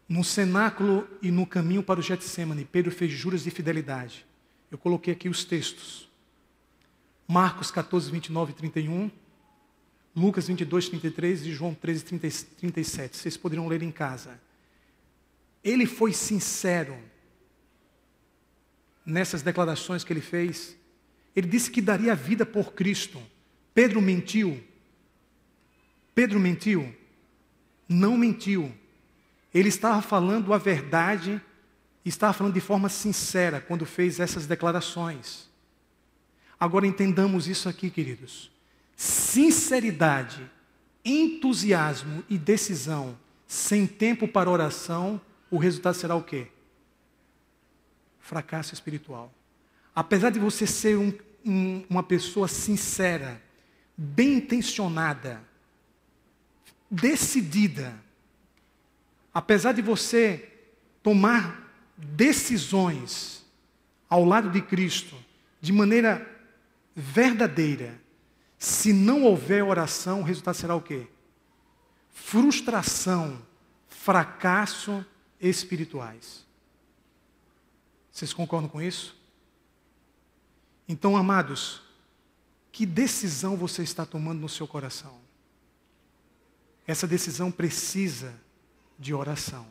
no cenáculo e no caminho para o Getsêmani, Pedro fez juras de fidelidade. Eu coloquei aqui os textos. Marcos 14, 29 e 31, Lucas 22, 33 e João 13, 37. Vocês poderiam ler em casa. Ele foi sincero nessas declarações que ele fez. Ele disse que daria a vida por Cristo. Pedro mentiu? Pedro mentiu? Não mentiu. Ele estava falando a verdade, estava falando de forma sincera quando fez essas declarações. Agora entendamos isso aqui, queridos. Sinceridade, entusiasmo e decisão, sem tempo para oração, o resultado será o quê? Fracasso espiritual. Apesar de você ser uma pessoa sincera, bem intencionada, decidida, apesar de você tomar decisões ao lado de Cristo, de maneira verdadeira, se não houver oração, o resultado será o quê? Frustração, fracasso espirituais. Vocês concordam com isso? Então, amados, que decisão você está tomando no seu coração? Essa decisão precisa de oração.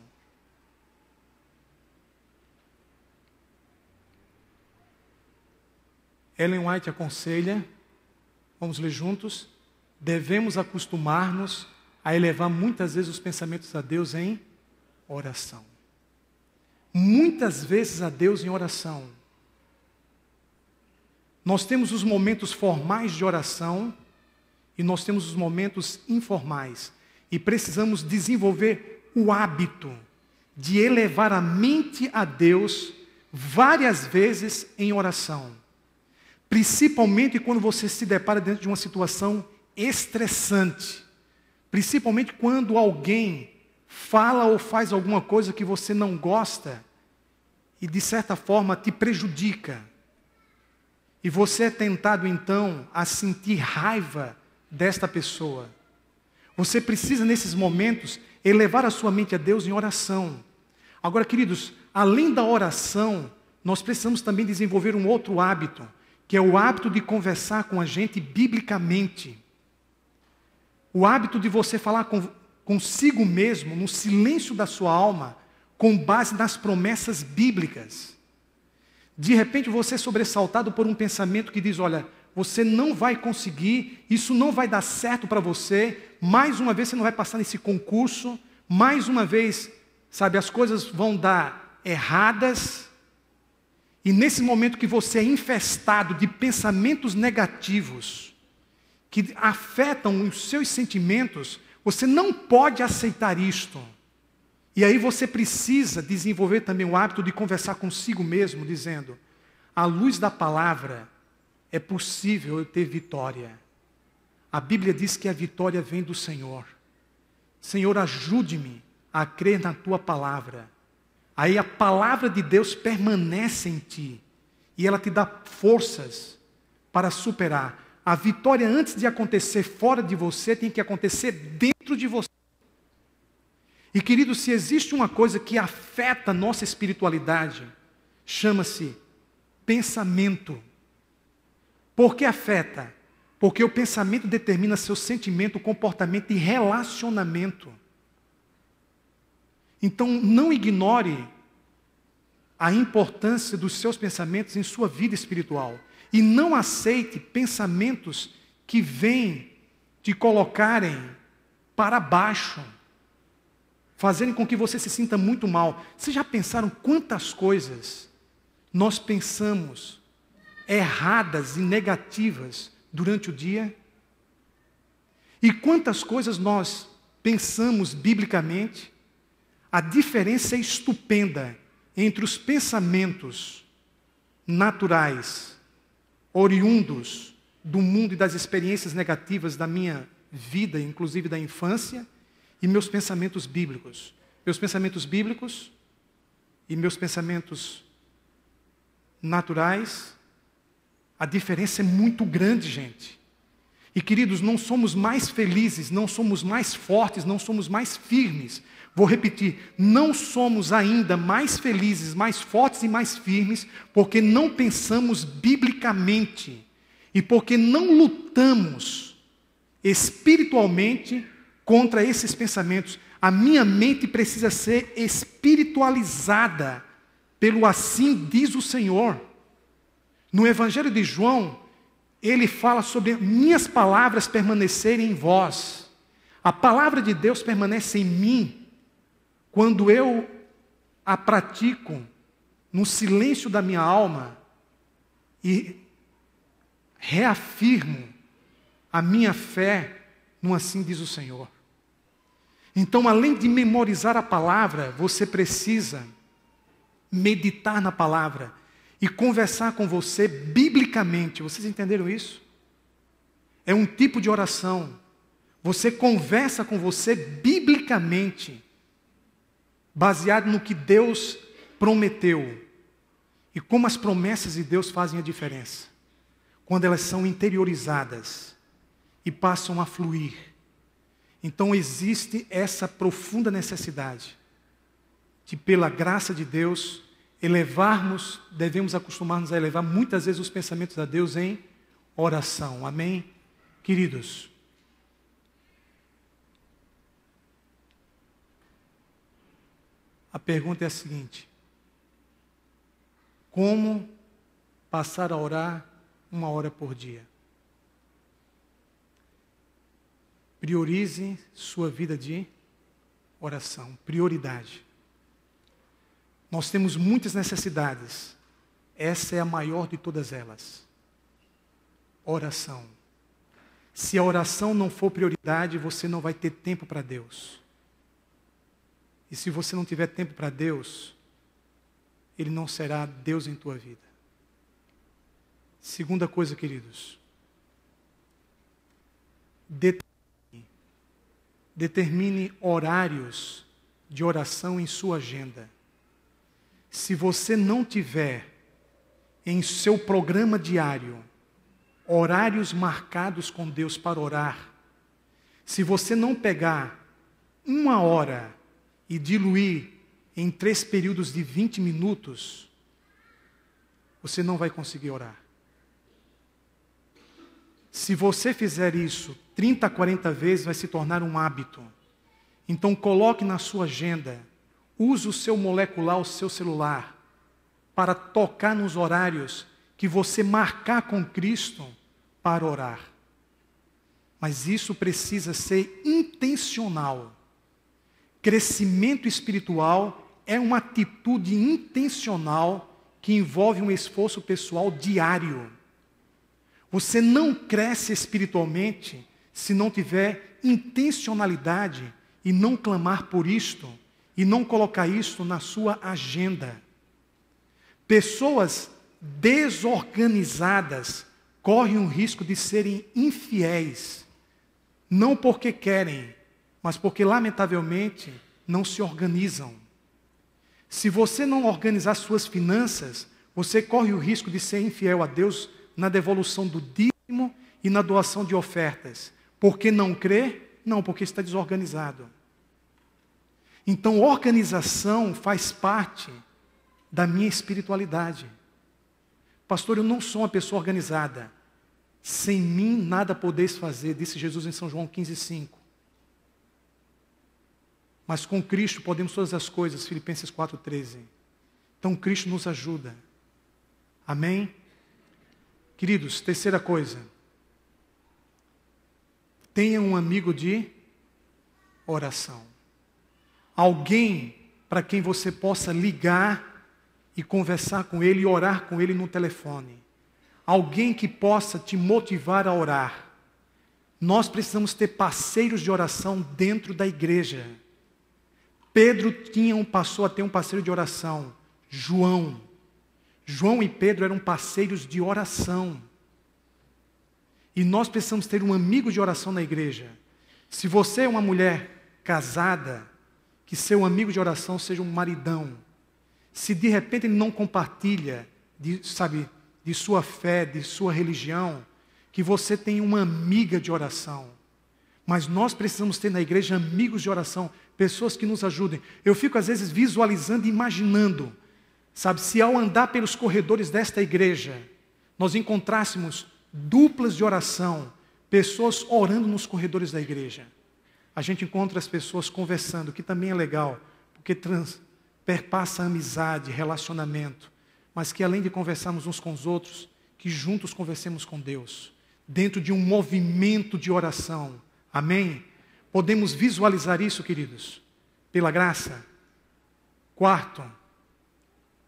Ellen White aconselha, vamos ler juntos, devemos acostumar-nos a elevar muitas vezes os pensamentos a Deus em oração. Muitas vezes a Deus em oração. Nós temos os momentos formais de oração e nós temos os momentos informais. E precisamos desenvolver o hábito de elevar a mente a Deus várias vezes em oração. Principalmente quando você se depara dentro de uma situação estressante. Principalmente quando alguém fala ou faz alguma coisa que você não gosta e de certa forma te prejudica. E você é tentado então a sentir raiva desta pessoa. Você precisa nesses momentos elevar a sua mente a Deus em oração. Agora, queridos, além da oração, nós precisamos também desenvolver um outro hábito, que é o hábito de conversar com a gente biblicamente. O hábito de você falar consigo mesmo, no silêncio da sua alma, com base nas promessas bíblicas. De repente você é sobressaltado por um pensamento que diz, olha, você não vai conseguir, isso não vai dar certo para você, mais uma vez você não vai passar nesse concurso, mais uma vez, sabe, as coisas vão dar erradas. E nesse momento que você é infestado de pensamentos negativos, que afetam os seus sentimentos, você não pode aceitar isto. E aí você precisa desenvolver também o hábito de conversar consigo mesmo, dizendo, à luz da palavra, é possível eu ter vitória. A Bíblia diz que a vitória vem do Senhor. Senhor, ajude-me a crer na Tua palavra. Aí a palavra de Deus permanece em ti. E ela te dá forças para superar. A vitória, antes de acontecer fora de você, tem que acontecer dentro de você. E querido, se existe uma coisa que afeta a nossa espiritualidade, chama-se pensamento. Por que afeta? Porque o pensamento determina seu sentimento, comportamento e relacionamento. Então, não ignore a importância dos seus pensamentos em sua vida espiritual. E não aceite pensamentos que vêm te colocarem para baixo, fazendo com que você se sinta muito mal. Vocês já pensaram quantas coisas nós pensamos erradas e negativas durante o dia? E quantas coisas nós pensamos biblicamente? A diferença é estupenda entre os pensamentos naturais, oriundos do mundo e das experiências negativas da minha vida, inclusive da infância, e meus pensamentos bíblicos. Meus pensamentos bíblicos e meus pensamentos naturais, a diferença é muito grande, gente. E queridos, não somos mais felizes, não somos mais fortes, não somos mais firmes. Vou repetir, não somos ainda mais felizes, mais fortes e mais firmes, porque não pensamos biblicamente e porque não lutamos espiritualmente contra esses pensamentos. A minha mente precisa ser espiritualizada pelo assim diz o Senhor. No Evangelho de João, ele fala sobre minhas palavras permanecerem em vós. A palavra de Deus permanece em mim quando eu a pratico no silêncio da minha alma e reafirmo a minha fé no assim diz o Senhor. Então, além de memorizar a palavra, você precisa meditar na palavra e conversar com você biblicamente. Vocês entenderam isso? É um tipo de oração. Você conversa com você biblicamente, baseado no que Deus prometeu. E como as promessas de Deus fazem a diferença. Quando elas são interiorizadas e passam a fluir. Então existe essa profunda necessidade de, pela graça de Deus, devemos acostumar-nos a elevar muitas vezes os pensamentos a Deus em oração. Amém? Queridos, a pergunta é a seguinte: como passar a orar 1 hora por dia? Priorize sua vida de oração. Prioridade. Nós temos muitas necessidades. Essa é a maior de todas elas. Oração. Se a oração não for prioridade, você não vai ter tempo para Deus. E se você não tiver tempo para Deus, Ele não será Deus em tua vida. Segunda coisa, queridos. Determine horários de oração em sua agenda. Se você não tiver em seu programa diário horários marcados com Deus para orar, se você não pegar 1 hora e diluir em 3 períodos de 20 minutos, você não vai conseguir orar. Se você fizer isso 30, 40 vezes, vai se tornar um hábito. Então coloque na sua agenda, use o seu molecular, o seu celular, para tocar nos horários que você marcar com Cristo para orar. Mas isso precisa ser intencional. Crescimento espiritual é uma atitude intencional que envolve um esforço pessoal diário. Você não cresce espiritualmente se não tiver intencionalidade e não clamar por isto e não colocar isto na sua agenda. Pessoas desorganizadas correm o risco de serem infiéis, não porque querem, mas porque lamentavelmente não se organizam. Se você não organizar suas finanças, você corre o risco de ser infiel a Deus na devolução do dízimo e na doação de ofertas. Porque não crê? Não, porque está desorganizado. Então, organização faz parte da minha espiritualidade. Pastor, eu não sou uma pessoa organizada. Sem mim nada podeis fazer, disse Jesus em São João 15,5. Mas com Cristo podemos todas as coisas, Filipenses 4,13. Então Cristo nos ajuda. Amém? Queridos, terceira coisa. Tenha um amigo de oração. Alguém para quem você possa ligar e conversar com ele e orar com ele no telefone. Alguém que possa te motivar a orar. Nós precisamos ter parceiros de oração dentro da igreja. Pedro passou a ter um parceiro de oração, João. João e Pedro eram parceiros de oração. E nós precisamos ter um amigo de oração na igreja. Se você é uma mulher casada, que seu amigo de oração seja um maridão. Se de repente ele não compartilha, de sua fé, de sua religião, que você tenha uma amiga de oração. Mas nós precisamos ter na igreja amigos de oração, pessoas que nos ajudem. Eu fico às vezes visualizando e imaginando, sabe, se ao andar pelos corredores desta igreja, nós encontrássemos duplas de oração, pessoas orando nos corredores da igreja. A gente encontra as pessoas conversando, que também é legal, porque perpassa amizade, relacionamento, mas que além de conversarmos uns com os outros, que juntos conversemos com Deus, dentro de um movimento de oração. Amém? Podemos visualizar isso, queridos, pela graça. Quarto,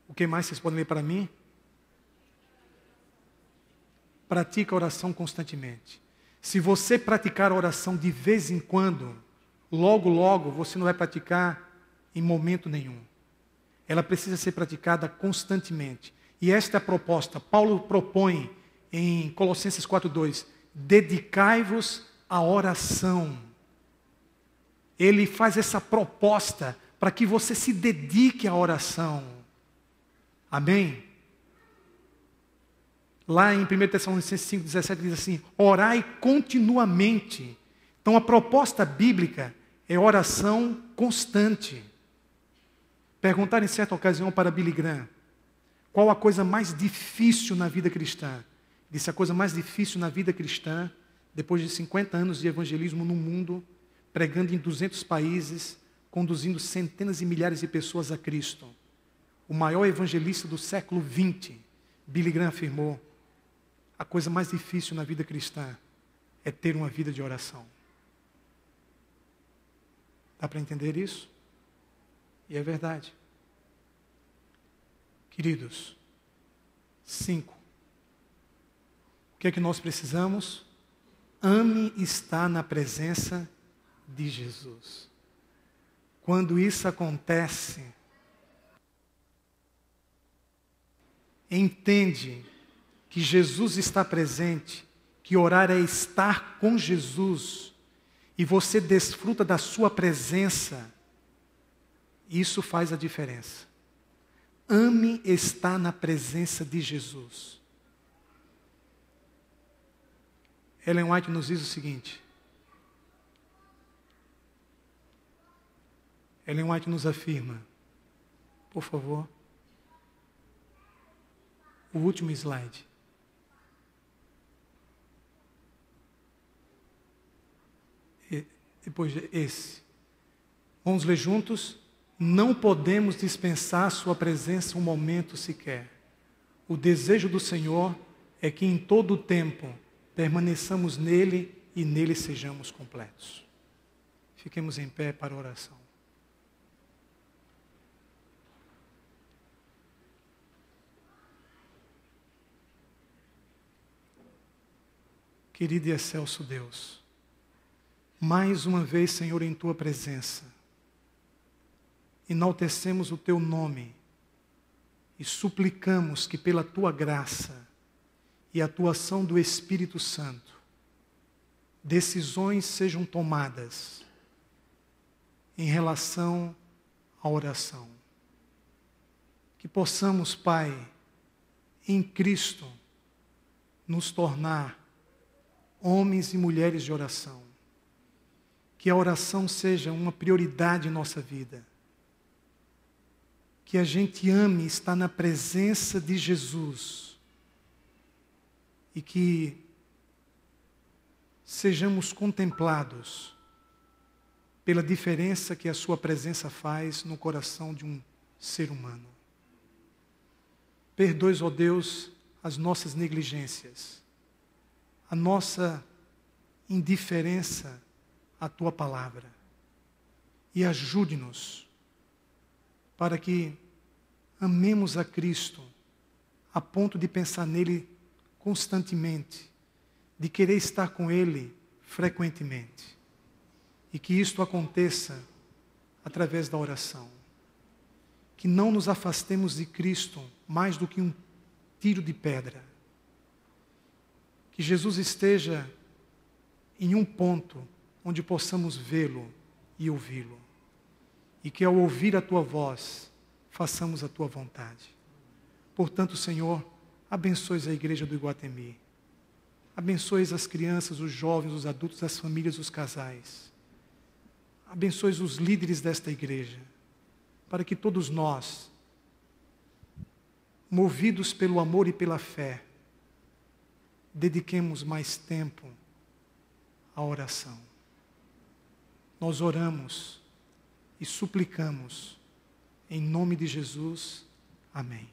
o que mais vocês podem ler para mim? Pratica a oração constantemente. Se você praticar a oração de vez em quando, logo, logo, você não vai praticar em momento nenhum. Ela precisa ser praticada constantemente. E esta é a proposta. Paulo propõe em Colossenses 4:2, dedicai-vos à oração. Ele faz essa proposta para que você se dedique à oração. Amém? Lá em 1 Tessalonicenses 5:17 diz assim, orai continuamente. Então a proposta bíblica é oração constante. Perguntaram em certa ocasião para Billy Graham, qual a coisa mais difícil na vida cristã? Disse, a coisa mais difícil na vida cristã, depois de 50 anos de evangelismo no mundo, pregando em 200 países, conduzindo centenas e milhares de pessoas a Cristo. O maior evangelista do século XX, Billy Graham afirmou, a coisa mais difícil na vida cristã é ter uma vida de oração. Dá para entender isso? E é verdade. Queridos, 5. O que é que nós precisamos? Ame estar na presença de Jesus. Quando isso acontece, entende que Jesus está presente, que orar é estar com Jesus, e você desfruta da sua presença, isso faz a diferença. Ame estar na presença de Jesus. Ellen White nos diz o seguinte. Ellen White nos afirma, por favor, o último slide. Depois esse. Vamos ler juntos? Não podemos dispensar sua presença um momento sequer. O desejo do Senhor é que em todo o tempo permaneçamos nele e nele sejamos completos. Fiquemos em pé para a oração. Querido e excelso Deus, mais uma vez, Senhor, em Tua presença, enaltecemos o Teu nome e suplicamos que pela Tua graça e atuação do Espírito Santo, decisões sejam tomadas em relação à oração. Que possamos, Pai, em Cristo, nos tornar homens e mulheres de oração. Que a oração seja uma prioridade em nossa vida. Que a gente ame estar na presença de Jesus. E que sejamos contemplados pela diferença que a sua presença faz no coração de um ser humano. Perdoe, ó Deus, as nossas negligências, a nossa indiferença à Tua palavra. E ajude-nos para que amemos a Cristo a ponto de pensar nele constantemente, de querer estar com Ele frequentemente. E que isto aconteça através da oração. Que não nos afastemos de Cristo mais do que um tiro de pedra. Que Jesus esteja em um ponto onde possamos vê-lo e ouvi-lo. E que ao ouvir a Tua voz, façamos a Tua vontade. Portanto, Senhor, abençoe a igreja do Iguatemi. Abençoe as crianças, os jovens, os adultos, as famílias, os casais. Abençoe os líderes desta igreja, para que todos nós, movidos pelo amor e pela fé, dediquemos mais tempo à oração. Nós oramos e suplicamos em nome de Jesus. Amém.